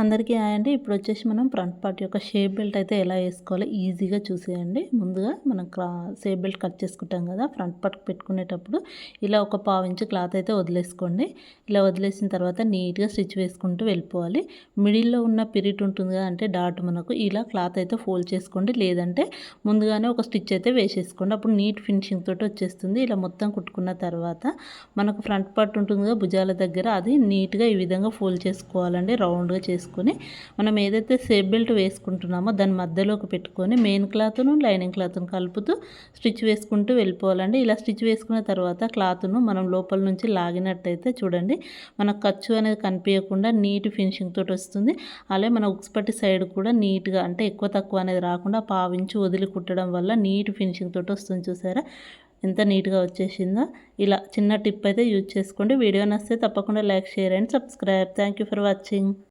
అందరికీ హాయ్ అండి. ఇప్పుడు వచ్చేసి మనం ఫ్రంట్ పార్ట్ యొక్క షేప్ బెల్ట్ అయితే ఎలా వేసుకోవాలో ఈజీగా చూసేయండి. ముందుగా మనం షేప్ బెల్ట్ కట్ చేసుకుంటాం కదా, ఫ్రంట్ పార్ట్ పెట్టుకునేటప్పుడు ఇలా ఒక పావు ఇంచు క్లాత్ అయితే వదిలేసుకోండి. ఇలా వదిలేసిన తర్వాత నీట్గా స్టిచ్ వేసుకుంటూ వెళ్ళిపోవాలి. మిడిల్లో ఉన్న పిరిట్ ఉంటుంది కదా, అంటే డాట్ మనకు ఇలా క్లాత్ అయితే ఫోల్డ్ చేసుకోండి, లేదంటే ముందుగానే ఒక స్టిచ్ అయితే వేసేసుకోండి. అప్పుడు నీట్ ఫినిషింగ్ తోటి వచ్చేస్తుంది. ఇలా మొత్తం కుట్టుకున్న తర్వాత మనకు ఫ్రంట్ పార్ట్ ఉంటుంది కదా భుజాల దగ్గర, అది నీట్గా ఈ విధంగా ఫోల్డ్ చేసుకోవాలండి. రౌండ్గా చేసుకొని మనం ఏదైతే షేప్ బెల్ట్ వేసుకుంటున్నామో దాని మధ్యలోకి పెట్టుకొని మెయిన్ క్లాత్ను లైనింగ్ క్లాత్ను కలుపుతూ స్టిచ్ వేసుకుంటూ వెళ్ళిపోవాలండి. ఇలా స్టిచ్ వేసుకున్న తర్వాత క్లాత్ను మనం లోపల నుంచి లాగినట్టయితే చూడండి, మనకు ఖర్చు అనేది కనిపించకుండా నీట్ ఫినిషింగ్ తోటి వస్తుంది. అలాగే మన ఉక్స్ పట్టి సైడ్ కూడా నీట్గా, అంటే ఎక్కువ తక్కువ అనేది రాకుండా పావించి వదిలి కుట్టడం వల్ల నీట్ ఫినిషింగ్ తోటి వస్తుంది. చూసారా ఎంత నీట్గా వచ్చేసిందో. ఇలా చిన్న టిప్ అయితే యూజ్ చేసుకోండి. వీడియో నచ్చితే తప్పకుండా like, share and subscribe. Thank you for watching.